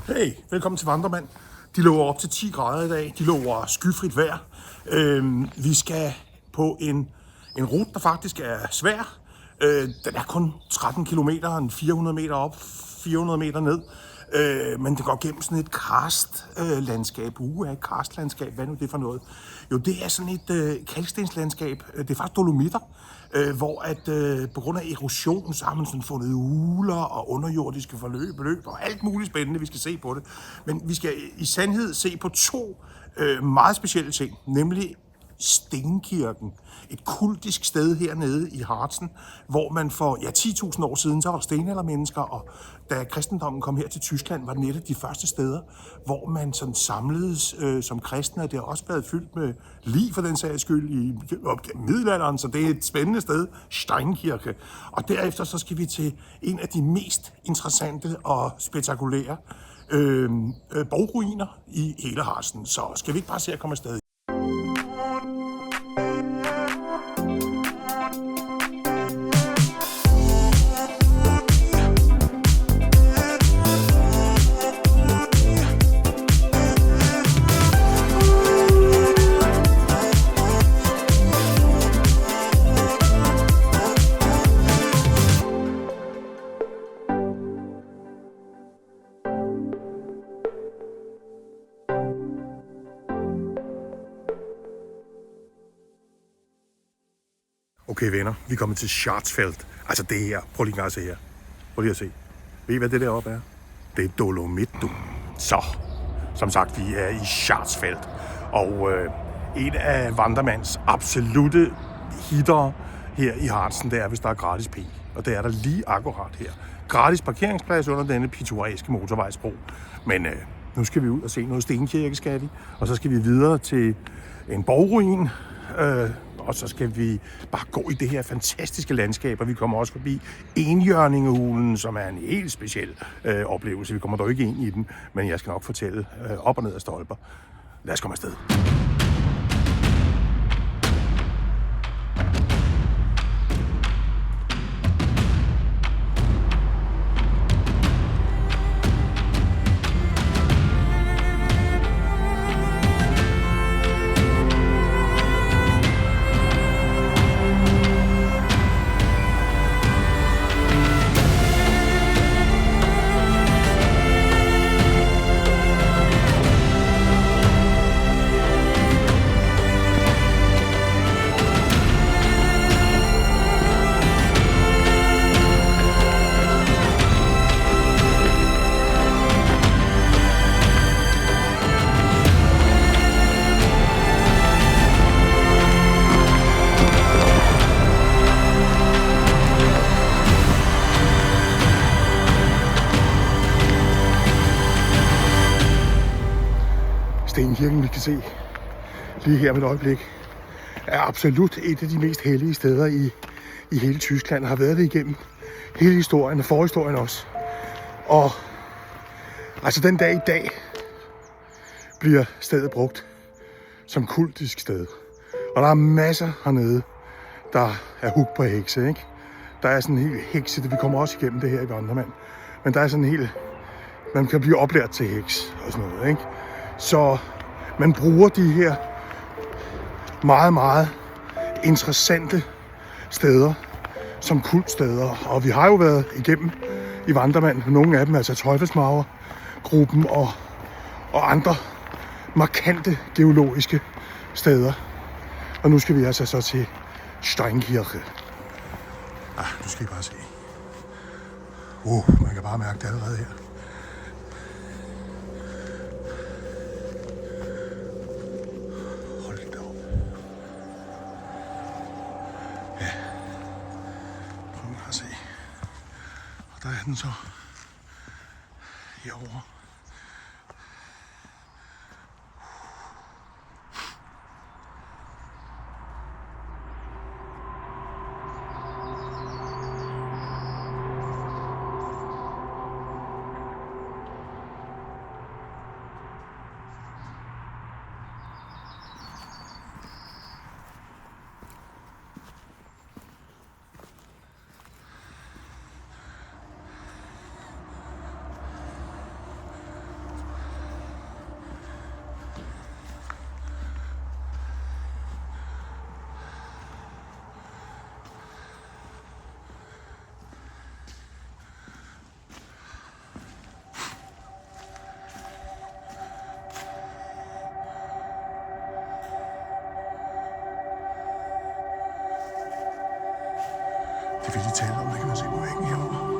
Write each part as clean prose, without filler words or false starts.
Hey, velkommen til Vandremand. De lover op til 10 grader i dag. De lover skyfrit vejr. Vi skal på en rute, der faktisk er svær. Den er kun 13 kilometer, 400 meter op, 400 meter ned. Men det går gennem sådan et karstlandskab. Et karstlandskab, hvad nu det for noget? Jo, det er sådan et kalkstenslandskab. Det er faktisk dolomitter, hvor at på grund af erosion, så har man sådan fundet huler og underjordiske forløb og alt muligt spændende, vi skal se på det. Men vi skal i sandhed se på to meget specielle ting, nemlig Stenkirken, et kultisk sted hernede i Harzen, hvor man for 10.000 år siden, så var der stenaldermennesker, og da kristendommen kom her til Tyskland, var det et af de første steder, hvor man sådan samledes som kristne, og det har også været fyldt med lig for den sags skyld i middelalderen, så det er et spændende sted, Steinkirke. Og derefter så skal vi til en af de mest interessante og spektakulære borgruiner i hele Harzen. Så skal vi ikke bare se at komme afsted? Okay venner, vi er kommet til Schwarzfeld. Altså det her, prøv lige at se her. Prøv lige at se. Ved I hvad det deroppe er? Det er Dolomit, du. Så, som sagt, vi er i Schwarzfeld. Og en af Vandremands absolutte hitter her i Harzen, det er, hvis der er gratis P. Og det er der lige akkurat her. Gratis parkeringsplads under denne pittoreske motorvejsbro. Men nu skal vi ud og se noget Stenkirke, skal vi. Og så skal vi videre til en borgruin. Og så skal vi bare gå i det her fantastiske landskab, og vi kommer også forbi Enhjørningehulen, som er en helt speciel oplevelse. Vi kommer dog ikke ind i den, men jeg skal nok fortælle op og ned af stolper. Lad os komme afsted. Stenkirken, vi kan se lige her med et øjeblik, er absolut et af de mest hellige steder i hele Tyskland, og har været det igennem hele historien og forhistorien også. Og altså den dag i dag bliver stedet brugt som kultisk sted. Og der er masser hernede, der er hooked på hekse, ikke? Der er sådan en hel hekse, vi kommer også igennem det her i Vandremand. Men der er sådan en hel, man kan blive oplært til heks og sådan noget, ikke? Så man bruger de her meget, meget interessante steder som kultsteder. Og vi har jo været igennem i Vandremand, nogle af dem, altså Teufelsmauer-gruppen og andre markante geologiske steder. Og nu skal vi altså så til Steinkirke. Nu skal I bare se. Man kan bare mærke det allerede her. Der er den så herovre. talte om, det kan man se på væggen herovre.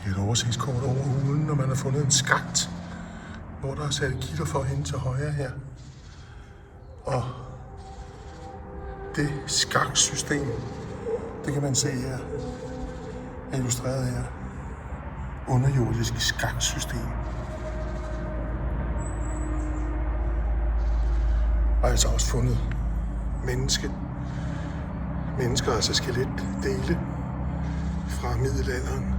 Et oversigtskort over hulen, når man har fundet en skakt, hvor der er sat et gitter for hende til højre her. Og det skaksystem, det kan man se her, er illustreret her. Underjordisk skaksystem. Og altså også fundet mennesker, altså skeletdele fra middelalderen.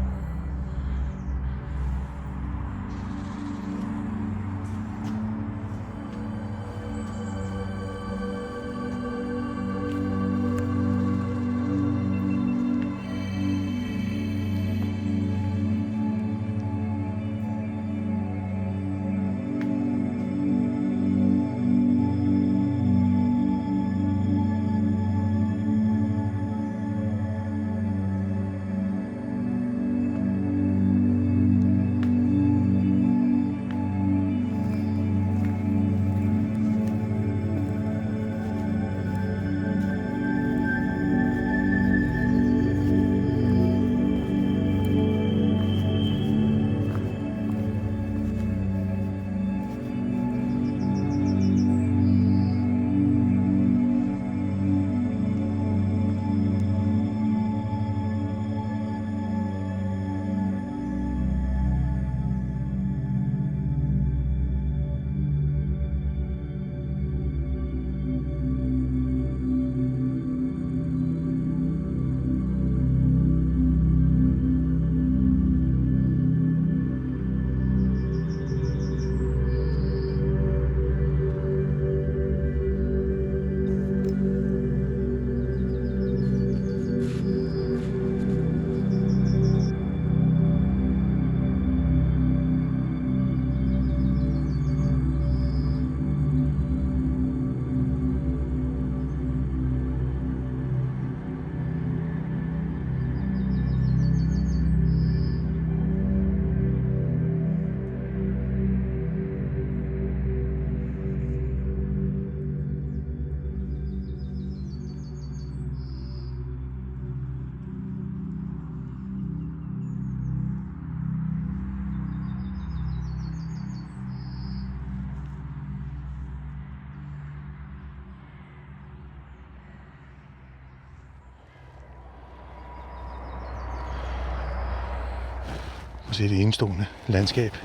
Og se det enestående landskab.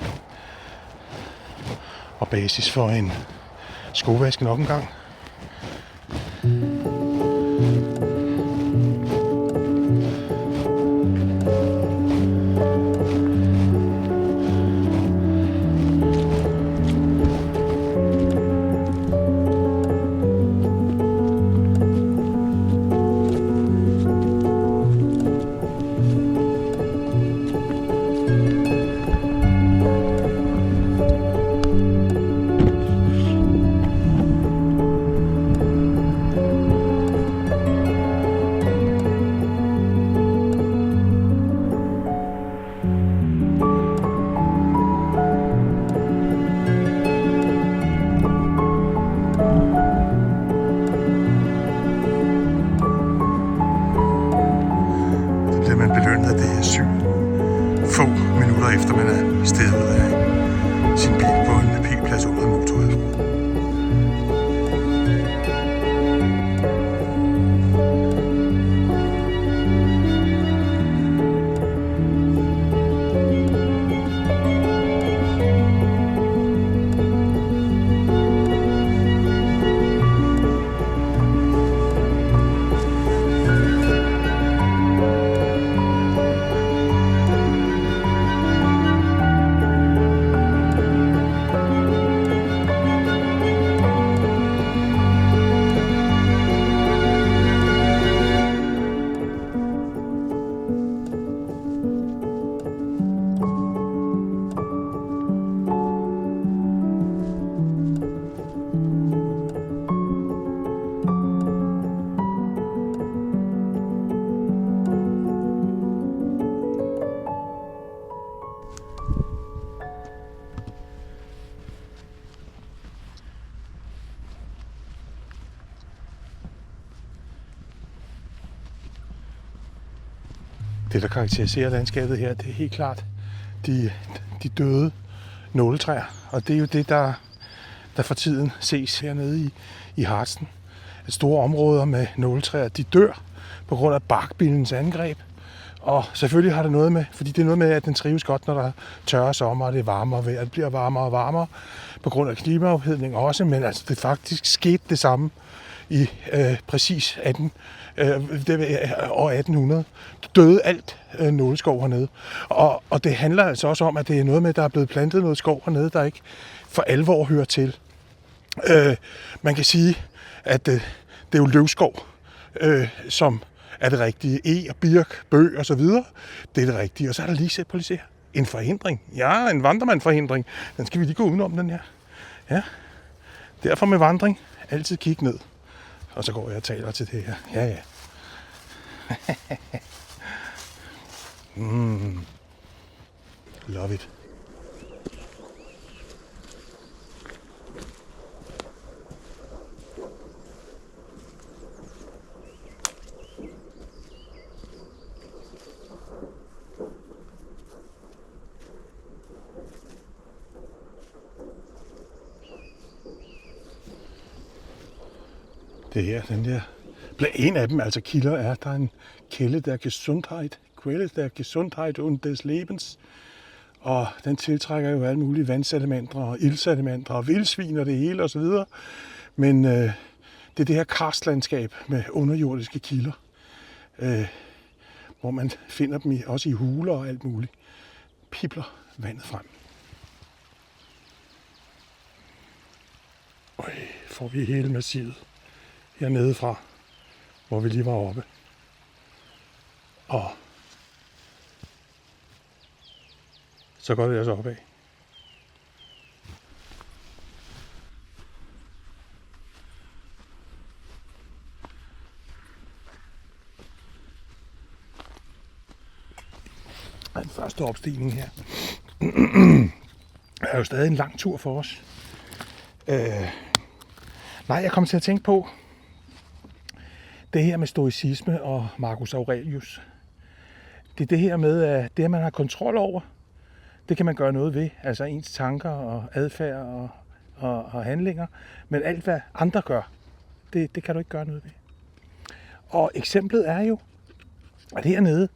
Og basis for en skovask nok en gang. syn. Få minutter efter man er steget ud af sin bil på en P-plads under en motorvej. Det, der karakteriserer landskabet her, det er helt klart de døde nåletræer. Og det er jo det, der for tiden ses hernede i Harzen. At store områder med nåletræer, de dør på grund af barkbillens angreb. Og selvfølgelig har det noget med, fordi det er noget med, at den trives godt, når der tørre sommer, og det er varmere vejr. Det bliver varmere og varmere på grund af klimaophedning også, men altså det faktisk skete det samme i præcis år 1800. Døde alt nåleskov hernede. Og det handler altså også om, at det er noget med, at der er blevet plantet noget skov hernede, der ikke for alvor hører til. Man kan sige, at det er jo løvskov, som er det rigtige. Og birk, bøg og så videre. Det er det rigtige. Og så er der lige set på lige se. En forhindring. Ja, en vandremandforhindring. Den skal vi lige gå udenom, den her. Ja. Derfor med vandring, altid kigge ned. Og så går jeg og taler til det her. Ja. Love it. Det her, den der. En af dem, altså kilder, er der en Quelle der Gesundheit und des Lebens. Og den tiltrækker jo alle mulige vandsalamandre og ildsalamandre og vildsvin og det hele osv. Men det er det her karstlandskab med underjordiske kilder, hvor man finder dem også i huler og alt muligt. Pibler vandet frem. Får vi hele massivet hernede fra, hvor vi lige var oppe. Og så går det altså opad. Den første opstigning her er jo stadig en lang tur for os. Jeg kom til at tænke på det her med stoicisme og Marcus Aurelius. Det er det her med, at det, man har kontrol over, det kan man gøre noget ved. Altså ens tanker og adfærd og handlinger. Men alt, hvad andre gør, det kan du ikke gøre noget ved. Og eksemplet er jo, at hernede,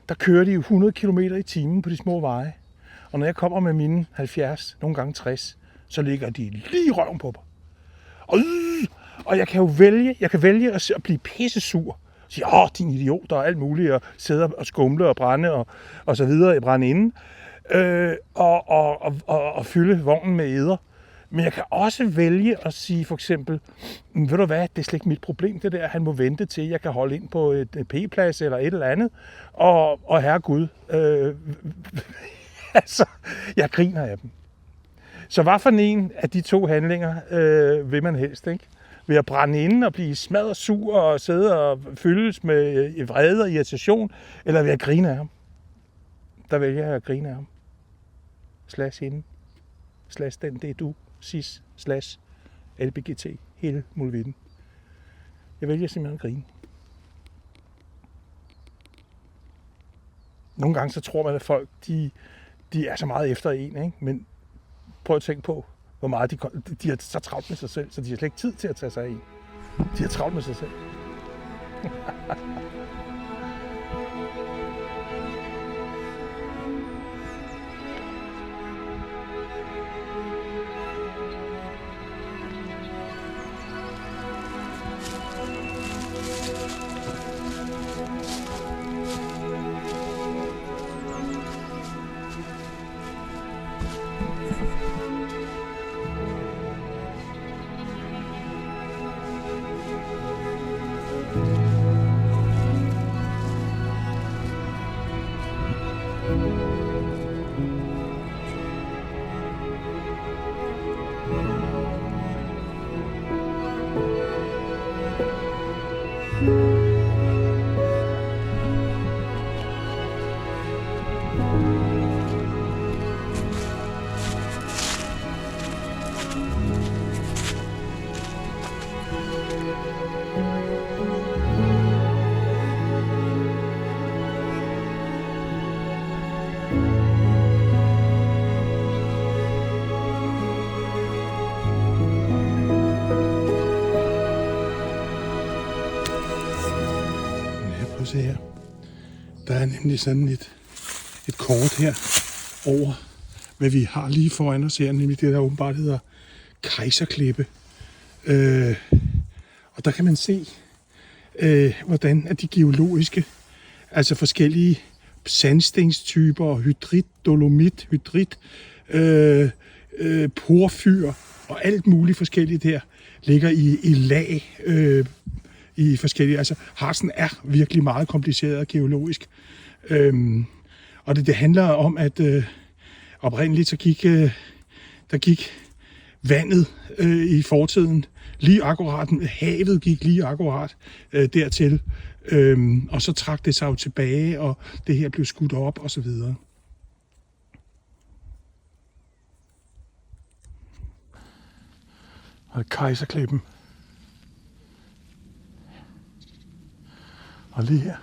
der kører de jo 100 km i timen på de små veje. Og når jeg kommer med mine 70, nogle gange 60, så ligger de lige i røven på mig. Og jeg kan vælge at blive pissesur. Sige, din idiot, og alt muligt, og sidde og skumle og brænde og så videre, brænde inden. Og fylde vognen med eder. Men jeg kan også vælge at sige for eksempel, ved du hvad, det er slet ikke mit problem det der, han må vente til, jeg kan holde ind på et P-plads eller et eller andet. Og herregud, altså, jeg griner af dem. Så hvad for en af de to handlinger vil man helst, ikke? Ved at brænde inde og blive smadret sur og sidde og fyldes med vrede og irritation, eller ved at grine af ham? Der vælger jeg at grine af ham. / hende. / den, det er du. Cis. / LBGT. Hele muligheden. Jeg vælger simpelthen at grine. Nogle gange så tror man, at folk de er så meget efter en, ikke? Men prøv at tænke på, hvor meget de har så travlt med sig selv, så de har slet ikke tid til at tage sig af en. De har travlt med sig selv. Se her. Der er nemlig sådan et kort her over, hvad vi har lige foran os her, nemlig det, der åbenbart hedder Kejserklippe. Og der kan man se, hvordan at de geologiske, altså forskellige sandstenstyper, hydrit, dolomit, porfyr og alt muligt forskelligt her, ligger i lag, i forskellige, altså Harzen er virkelig meget kompliceret geologisk. Og det handler om, at oprindeligt så gik vandet i fortiden lige akkurat, havet gik lige akkurat dertil, og så trak det sig jo tilbage, og det her blev skudt op og så videre. Og Kejserklippen. Og lige her,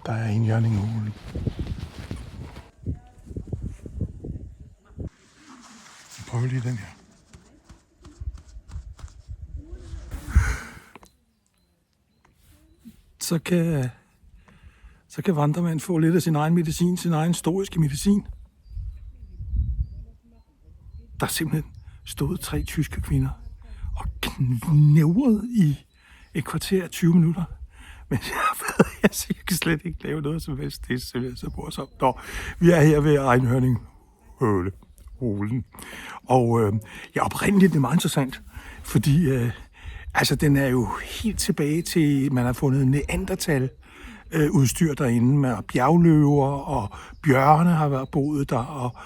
der er enhjørninghulen. Prøv lige den her. Så kan vandremanden få lidt af sin egen medicin, sin egen historiske medicin. Der er simpelthen stået 3 tyske kvinder og knævret i et kvarter 20 minutter. Men jeg kan slet ikke lave noget som helst. Det er simpelthen så morsomt. Nå, vi er her ved enhjørninghulen. Og oprindeligt det er meget interessant, fordi den er jo helt tilbage til, man har fundet neandertal udstyr derinde med bjergløver, og bjørne har været boet der, og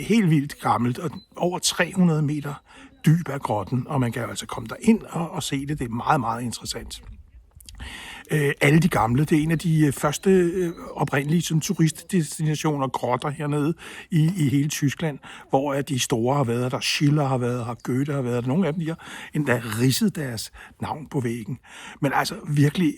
helt vildt gammelt, og over 300 meter dyb af grotten, og man kan altså komme der ind og se det. Det er meget, meget interessant. Alle de gamle, det er en af de første oprindelige sådan, turistdestinationer, grotter hernede i hele Tyskland, hvor de store har været der, Schiller har været her, Goethe har været der, nogle af dem de har endda ridset deres navn på væggen. Men altså virkelig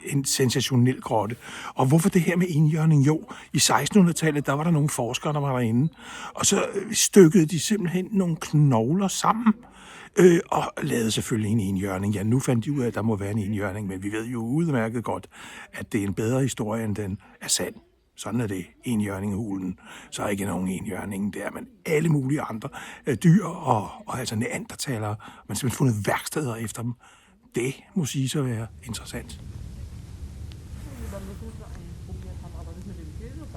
en sensationel grotte. Og hvorfor det her med enhjørning? Jo, i 1600-tallet, der var der nogle forskere, der var derinde, og så stykkede de simpelthen nogle knogler sammen, og lavede selvfølgelig en enhjørning. Ja, nu fandt de ud af, at der må være en enhjørning, men vi ved jo udmærket godt, at det er en bedre historie, end den er sand. Sådan er det, enhjørninghulen. Så er ikke nogen enhjørning der, men alle mulige andre dyr og altså neandertalere. Man har simpelthen fundet værksteder efter dem. Det må sige så være interessant.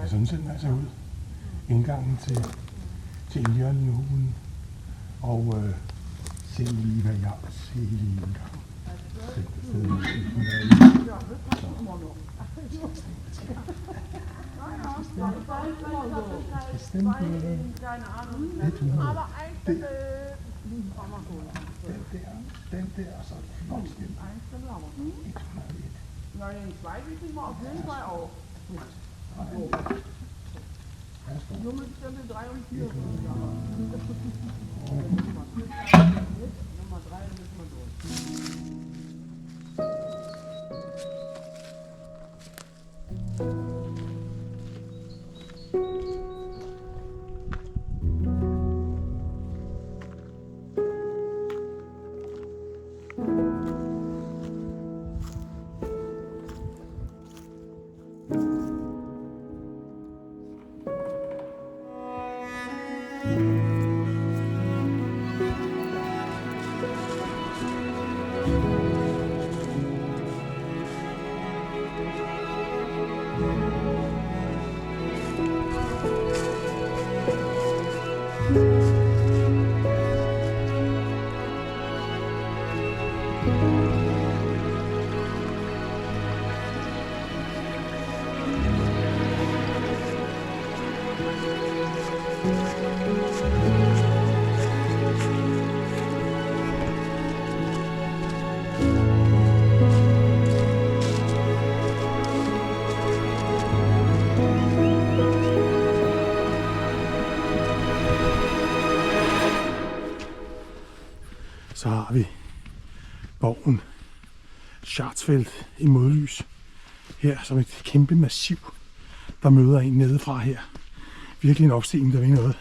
Sådan ser den altså ud. Indgangen til enhjørninghulen. Og se lige, hvad jeg ser lige en gang. Den der, og så flot stemme. 101. Når den zweite var auf jeden Fall auch. Nummer 3 und 4. Nummer 3 müssen wir durch. Så har vi borgen Schartzfeld i modlys. Her som et kæmpe massiv, der møder en nedefra her. Virkelig en opstigning, der vil noget.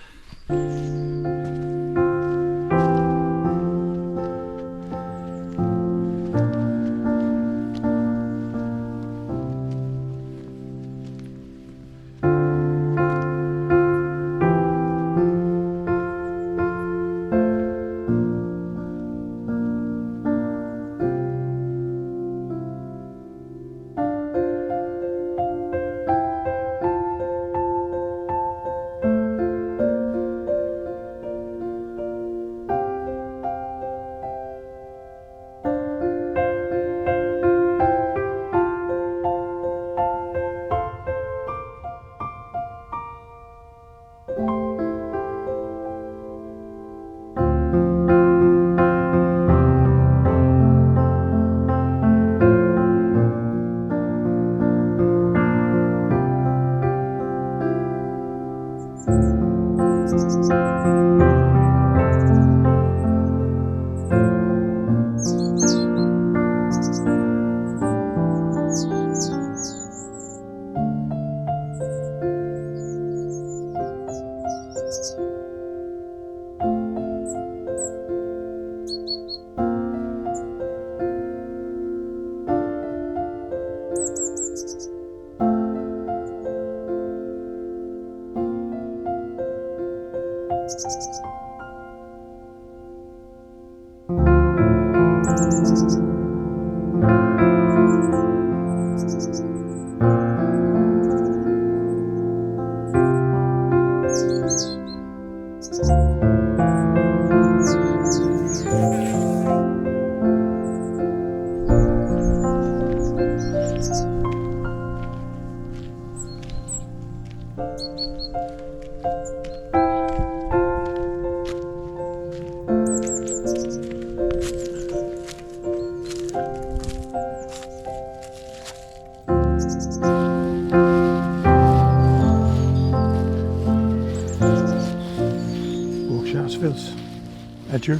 Adieu.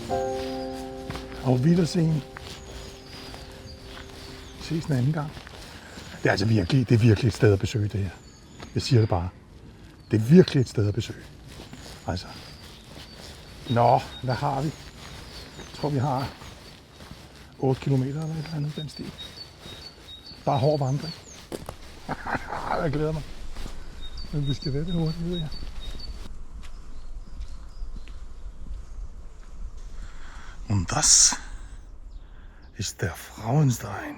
Auf Wiedersehen. Ses en anden gang. Det er altså virkelig et sted at besøge det her. Jeg siger det bare. Det er virkelig et sted at besøge. Altså. Nå, hvad har vi? Jeg tror, vi har 8 kilometer eller et eller andet den stil. Bare hård vandring. Jeg glæder mig. Men vi skal være det hurtigt, ved jeg. Und das ist der Frauenstein.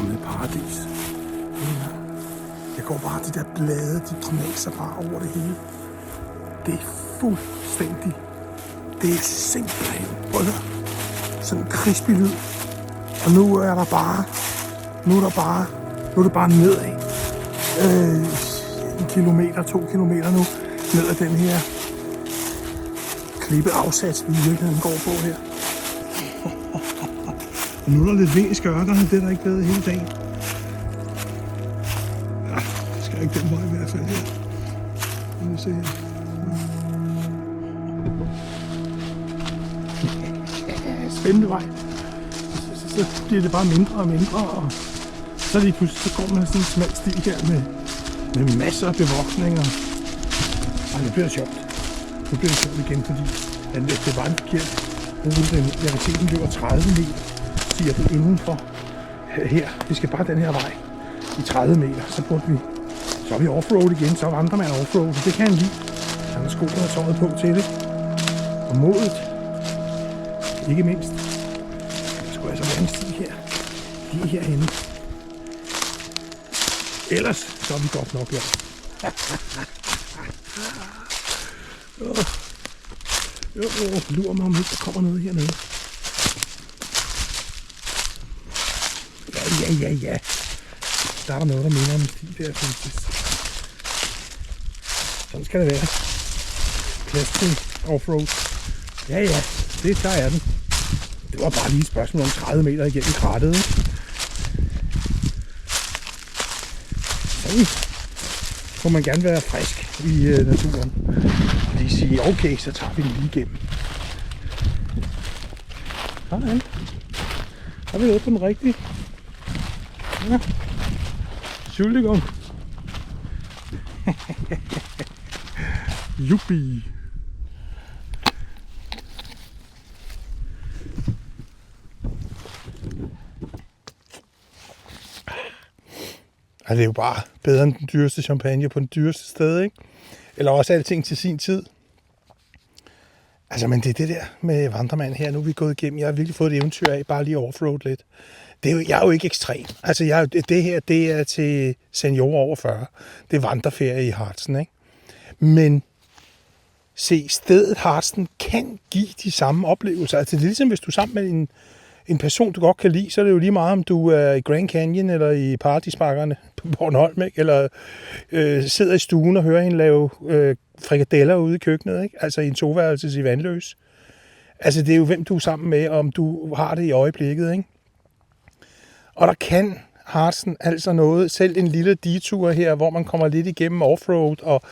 fuldkommen et paradis. Jeg går bare, de der blade, de knaser bare over det hele. Det er fuldstændig. Det er simpelthen, prøv at høre, sådan en crispy lyd. Og nu er det bare nedad. 1 kilometer, 2 kilometer nu, ned ad den her klippeafsats, vi i virkeligheden går på her. Og nu er der lidt vind i skørterne, det er der ikke været hele dagen. Ja, det skal ikke den vej i hvert fald her. Nu se her. Spændende vej. Så bliver det bare mindre og mindre, og så lige pludselig så går man sådan en smal sti her med masser af bevoksninger. Og det bliver sjovt. Nu bliver det sjovt igen, fordi det var en forkert rute. Jeg kan se, den løber 30 meter, siger det indenfor her. Vi skal bare den her vej i 30 meter, så er vi offroad igen, så vandrer man offroad, så det kan han lide. Han har skoene og tøjet på til det. Og modet, ikke mindst. Der skulle altså være en sti her, lige herhenne. Ellers så er vi godt nok her. Lurer mig om ikke, der kommer noget hernede. Ja. Der er der noget, der minder om en sti der, faktisk. Sådan skal det være. Plads til offroad. Ja, der er den. Det var bare lige et spørgsmål om 30 meter igennem krattet. Sådan må man gerne være frisk i naturen. Og lige sige, okay, så tager vi den lige igennem. Sådan. Så er vi ude på den rigtige. Ja. Schuldigung. Juppie. Og det er jo bare bedre end den dyreste champagne på den dyreste sted, ikke? Eller også alting til sin tid. Altså, men det er det der med vandremand her, nu er vi gået igennem. Jeg har virkelig fået et eventyr af, bare lige offroad lidt. Jeg er jo ikke ekstrem. Altså, det her, det er til seniorer over 40. Det er vandreferie i Harzen, ikke? Men se, stedet Harzen kan give de samme oplevelser. Altså, det er ligesom, hvis du er sammen med en person, du godt kan lide, så er det jo lige meget, om du er i Grand Canyon eller i Paradisbakkerne på Bornholm, ikke? Eller sidder i stuen og hører hende lave frikadeller ude i køkkenet, ikke? Altså i en toværelses i Vandløs. Altså det er jo, hvem du er sammen med, om du har det i øjeblikket, ikke? Og der kan Harzen altså noget, selv en lille detur her, hvor man kommer lidt igennem offroad, og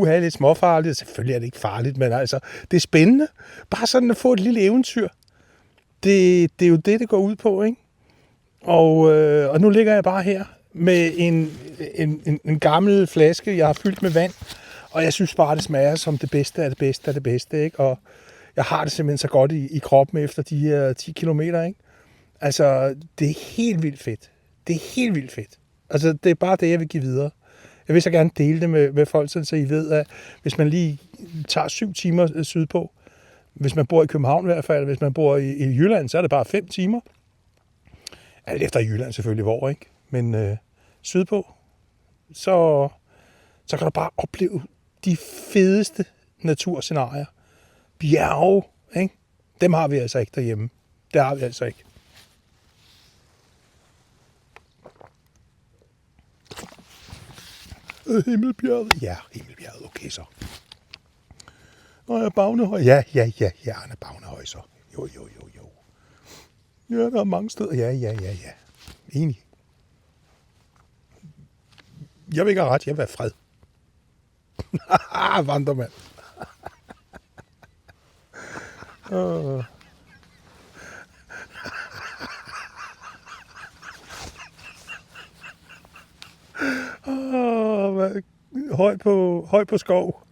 er lidt småfarligt. Selvfølgelig er det ikke farligt, men altså, det er spændende. Bare sådan at få et lille eventyr. Det er jo det går ud på, ikke? Og nu ligger jeg bare her med en gammel flaske, jeg har fyldt med vand, og jeg synes bare, det smager som det bedste af det bedste af det bedste, ikke? Og jeg har det simpelthen så godt i kroppen efter de her 10 kilometer, ikke? Altså, det er helt vildt fedt. Det er helt vildt fedt. Altså, det er bare det, jeg vil give videre. Jeg vil så gerne dele det med folk, så I ved, at hvis man lige tager 7 timer sydpå, hvis man bor i København i hvert fald, hvis man bor i Jylland, så er det bare 5 timer. Alt efter i Jylland selvfølgelig, hvor, ikke? Men sydpå, så kan du bare opleve de fedeste naturscenarier. Bjerge, ikke? Dem har vi altså ikke derhjemme. Det har vi altså ikke. Himmelbjerget. Ja, Himmelbjerget. Okay, så. Og er Bagnehøj. Ja, han er Bagnehøj, så. Jo. Ja, der er mange steder. Ja. Enig. Jeg vil ikke have ret, jeg vil have fred. Vandremand. Høj på skov.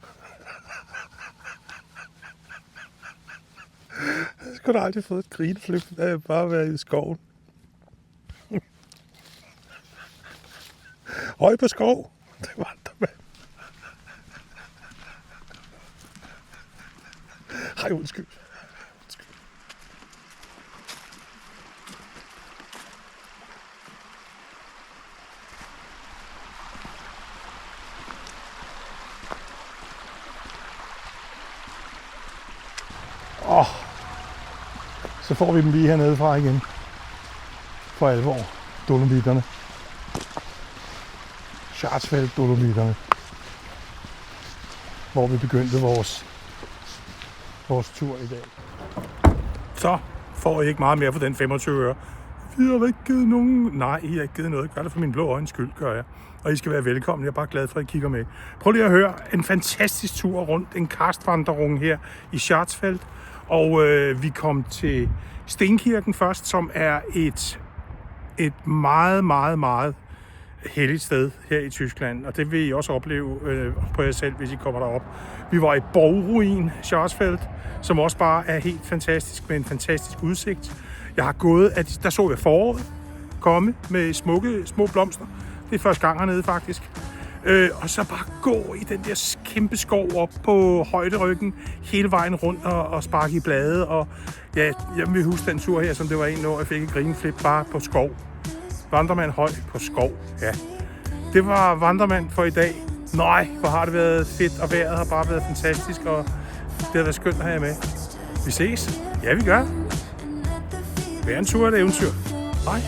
Jeg skulle da aldrig fået et grineflip, da jeg bare været i skoven. Høj på skov. Det var der, mand. Ej, undskyld. Så får vi dem lige hernede fra igen. For alvor. Dolomitterne. Schwarzwald-Dolomitterne. Hvor vi begyndte vores tur i dag. Så får I ikke meget mere for den 25 øre. Vi har ikke givet nogen... Nej, I har ikke givet noget. Jeg gør det for min blå øjens skyld, gør jeg. Og I skal være velkommen. Jeg er bare glad for, at I kigger med. Prøv lige at høre en fantastisk tur rundt. En karstwanderung her i Schwarzwald. Og vi kom til Stenkirken først, som er et meget, meget, meget helligt sted her i Tyskland. Og det vil I også opleve på jer selv, hvis I kommer derop. Vi var i borgruin Schwarzwald, som også bare er helt fantastisk, med en fantastisk udsigt. Jeg har gået, der så jeg foråret komme med smukke små blomster. Det er første gang hernede faktisk. Og så bare gå i den der kæmpe skov op på højderyggen hele vejen rundt og sparke i blade. Og ja, jeg vil huske den tur her, som det var en, når jeg fik et grineflip bare på skov. Vandremand høj på skov, ja. Det var Vandremand for i dag. Nej, hvor har det været fedt, og vejret har bare været fantastisk, og det har været skønt at have jer med. Vi ses. Ja, vi gør. Hver en tur er et eventyr. Hej.